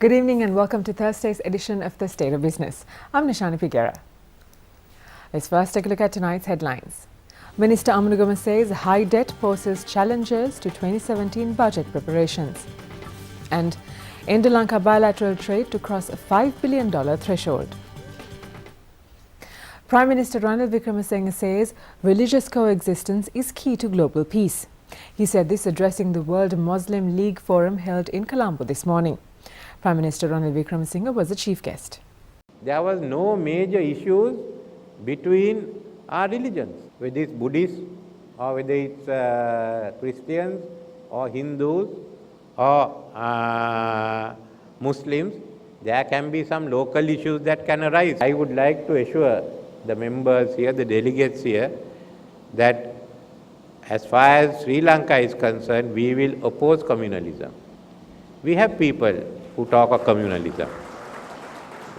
Good evening and welcome to Thursday's edition of The State of Business. I'm Nishani Figuera. Let's first take a look at tonight's headlines. Minister Amunugama says high debt poses challenges to 2017 budget preparations. And India-Lanka bilateral trade to cross a $5 billion threshold. Prime Minister Ranil Wickremesinghe says religious coexistence is key to global peace. He said this addressing the World Muslim League Forum held in Colombo this morning. Prime Minister Ranil Wickremesinghe was the chief guest. There was no major issues between our religions, whether it's Buddhists or whether it's Christians or Hindus or Muslims. There can be some local issues that can arise. I would like to assure the members here, the delegates here, that as far as Sri Lanka is concerned, we will oppose communalism. We have people who talk of communalism.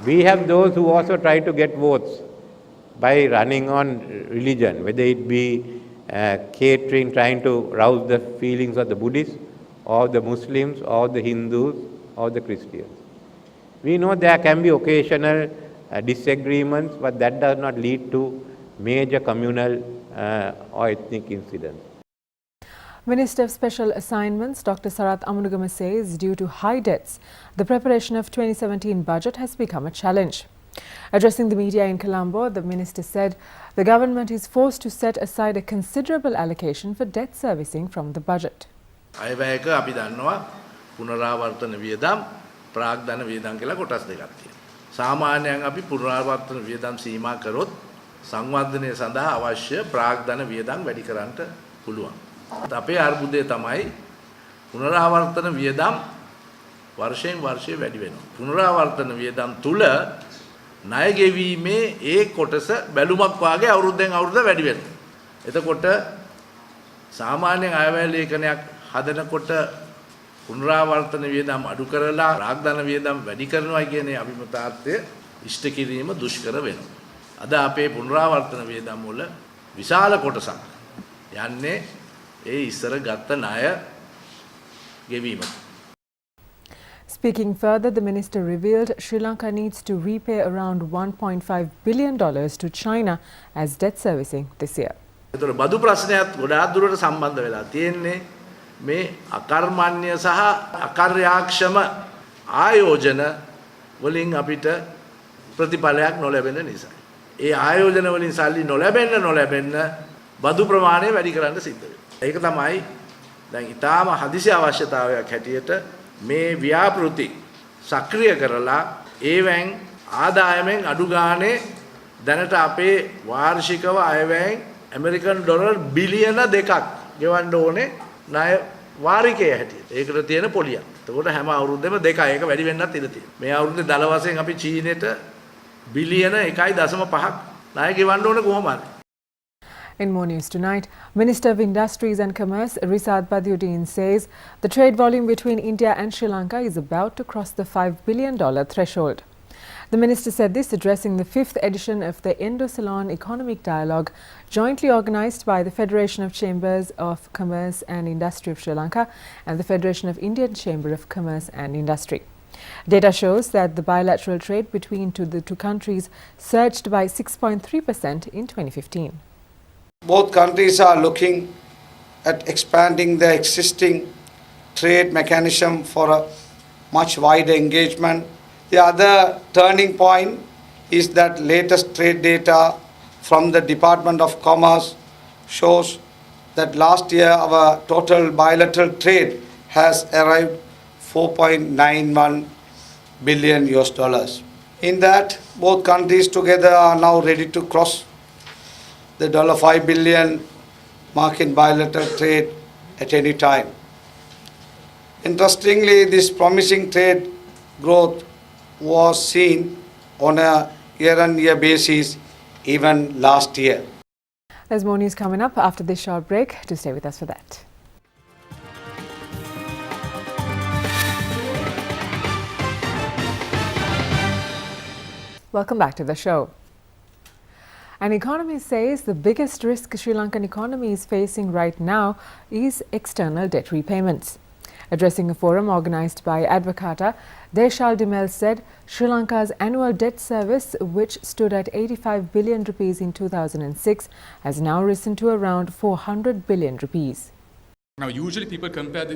We have those who also try to get votes by running on religion, whether it be catering, trying to rouse the feelings of the Buddhists or the Muslims or the Hindus or the Christians. We know there can be occasional disagreements, but that does not lead to major communal or ethnic incidents. Minister of Special Assignments Dr. Sarath Amunugama says due to high debts, the preparation of 2017 budget has become a challenge. Addressing the media in Colombo, the minister said the government is forced to set aside a considerable allocation for debt servicing from the budget. අයවැයක අපි දන්නවා පුනරාවර්තන වියදම් ප්‍රාග්ධන වියදම් කියලා කොටස් දෙකක් තියෙනවා. සාමාන්‍යයෙන් අපි පුනරාවර්තන වියදම් සීමා කරොත් සංවර්ධනය සඳහා අවශ්‍ය ප්‍රාග්ධන වියදම් වැඩි කරන්නට පුළුවන්. අපේ අර්බුදය තමයි පුනරාවර්තන වියදම් වර්ෂයෙන් වර්ෂය වැඩි වෙනවා. පුනරාවර්තන වියදම් තුල ණය ගෙවීමේ ඒ කොටස බැලුමක් වාගේ අවුරුද්දෙන් අවුරුද්ද වැඩි වෙනවා. එතකොට සාමාන්‍යයෙන් අයවැය ලේඛනයක් හදනකොට පුනරාවර්තන වියදම් අඩු කරලා ප්‍රාග්ධන වියදම් වැඩි කරනවා කියන අභිමතාර්ථය ඉෂ්ට කිරීම දුෂ්කර වෙනවා. අද අපේ පුනරාවර්තන වියදම් වල විශාල කොටසක් යන්නේ ඒ ඉස්සර ගත්ත ණය ගෙවීමට. Speaking further, the minister revealed Sri Lanka needs to repay around $1.5 billion to China as debt servicing this year. ඒතර බදු ප්‍රශ්නයත් ගොඩාක් දුරට සම්බන්ධ වෙලා තියෙන්නේ මේ අකර්මණ්‍ය සහ අකාර්යක්ෂම ආයෝජන වලින් අපිට ප්‍රතිඵලයක් නොලැබෙන නිසා. ඒ ආයෝජන වලින් සල්ලි නොලැබෙන්න බදු ප්‍රමාණය වැඩි කරන්න සිද්ධ වෙනවා. ඒක තමයි දැන් ඊටාම හදිසි අවශ්‍යතාවයක් හැටියට මේ ව්‍යාපෘති සක්‍රිය කරලා ඒවෙන් ආදායමෙන් අඩු ගානේ දැනට අපේ වාර්ෂිකව අයවැයෙන් ඇමරිකන් ඩොලර් බිලියන 2ක් ගෙවන්න ඕනේ ණය වාරිකයේ හැටියට. ඒකට තියෙන පොලියක්. එතකොට හැම අවුරුද්දෙම 2යි. ඒක වැඩි වෙන්නත් ඉඩ තියෙනවා. මේ අවුරුද්දේ දල වශයෙන් අපි චීනෙට බිලියන 1.5ක් ණය ගෙවන්න ඕනේ කොහොම හරි. In more news tonight, Minister of Industries and Commerce Risad Badiuddin says the trade volume between India and Sri Lanka is about to cross the $5 billion threshold. The minister said this addressing the 5th edition of the Indo-Ceylon Economic Dialogue, jointly organised by the Federation of Chambers of Commerce and Industry of Sri Lanka and the Federation of Indian Chamber of Commerce and Industry. Data shows that the bilateral trade between the two countries surged by 6.3% in 2015. Both countries are looking at expanding their existing trade mechanism for a much wider engagement. The other turning point is that latest trade data from the Department of Commerce shows that last year our total bilateral trade has arrived $4.91 billion. In that, both countries together are now ready to cross the $5 billion mark in bilateral trade at any time. Interestingly, this promising trade growth was seen on a year-on-year basis even last year. There's more news coming up after this short break. Do stay with us for that. Welcome back to the show. An economist says the biggest risk Sri Lankan economy is facing right now is external debt repayments. Addressing a forum organised by Advocata, Deshal Dimel said Sri Lanka's annual debt service, which stood at 85 billion rupees in 2006, has now risen to around 400 billion rupees. Now, usually people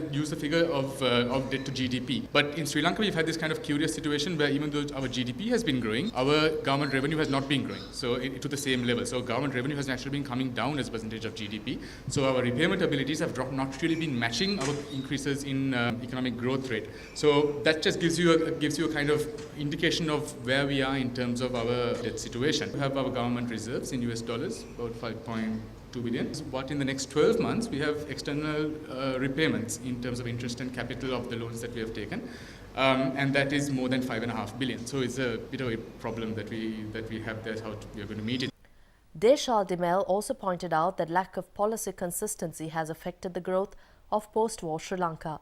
use the figure of debt to GDP. But in Sri Lanka, we've had this kind of curious situation where even though our GDP has been growing, our government revenue has not been growing to the same level. So government revenue has actually been coming down as a percentage of GDP. So our repayment abilities have not really been matching our increases in economic growth rate. So that just gives you a kind of indication of where we are in terms of our debt situation. We have our government reserves in US dollars, about 5.2 billion. But in the next 12 months, we have external repayments in terms of interest and capital of the loans that we have taken, and that is more than 5.5 billion. So it's a bit of a problem that we have there, how we are going to meet it. Deshal Dimel also pointed out that lack of policy consistency has affected the growth of post-war Sri Lanka.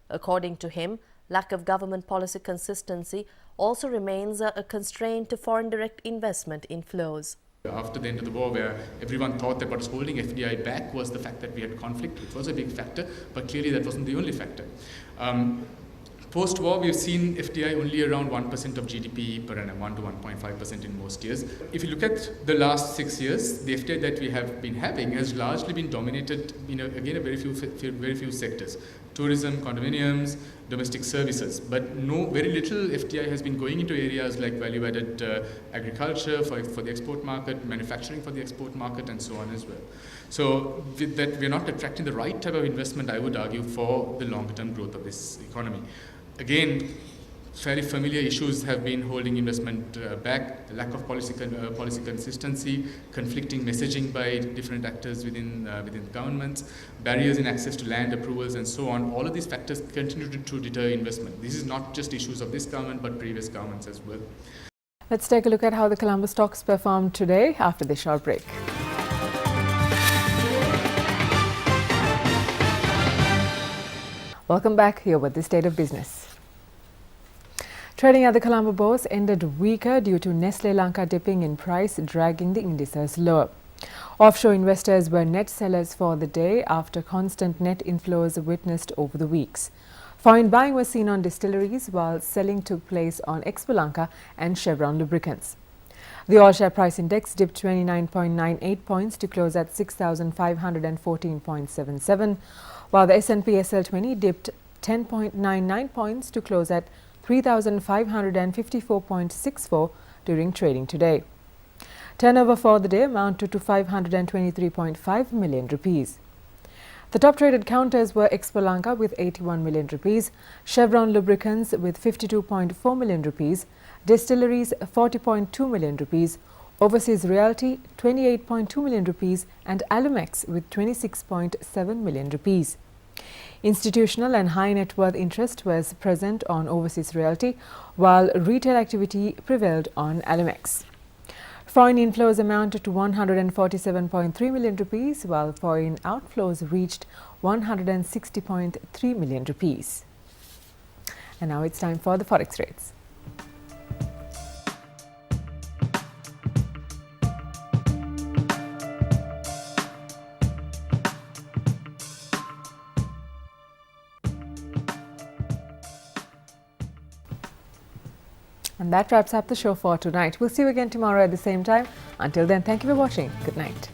According to him, lack of government policy consistency also remains a constraint to foreign direct investment inflows. After the end of the war, where everyone thought that what was holding FDI back was the fact that we had conflict, which was a big factor, but clearly that wasn't the only factor. Post-war, we've seen FDI only around 1% of GDP per annum, 1 to 1.5% in most years. If you look at the last 6 years, the FDI that we have been having has largely been dominated in, a very few sectors. Tourism, condominiums, domestic services, but very little FDI has been going into areas like value-added agriculture for the export market, manufacturing for the export market, and so on as well. So with that, we're not attracting the right type of investment, I would argue, for the longer-term growth of this economy. Again, fairly familiar issues have been holding investment back: the lack of policy consistency, conflicting messaging by different actors within governments, barriers in access to land approvals, and so on. All of these factors continue to deter investment. This is not just issues of this government, but previous governments as well. Let's take a look at how the Colombo stocks performed today after this short break. Welcome back. Here with the state of business. Trading at the Colombo Bourse ended weaker due to Nestle Lanka dipping in price, dragging the indices lower. Offshore investors were net sellers for the day after constant net inflows witnessed over the weeks. Foreign buying was seen on distilleries, while selling took place on Expo Lanka and Chevron Lubricants. The All Share Price Index dipped 29.98 points to close at 6,514.77, while the S&P SL20 dipped 10.99 points to close at 3,554.64 during trading today. Turnover for the day amounted to 523.5 million rupees. The top traded counters were Expo Lanka with 81 million rupees, Chevron Lubricants with 52.4 million rupees, Distilleries 40.2 million rupees, Overseas Realty 28.2 million rupees, and Alumex with 26.7 million rupees. Institutional and high net worth interest was present on Overseas Realty, while retail activity prevailed on Alumex. Foreign inflows amounted to 147.3 million rupees, while foreign outflows reached 160.3 million rupees. And now it's time for the Forex rates. And that wraps up the show for tonight. We'll see you again tomorrow at the same time. Until then, thank you for watching. Good night.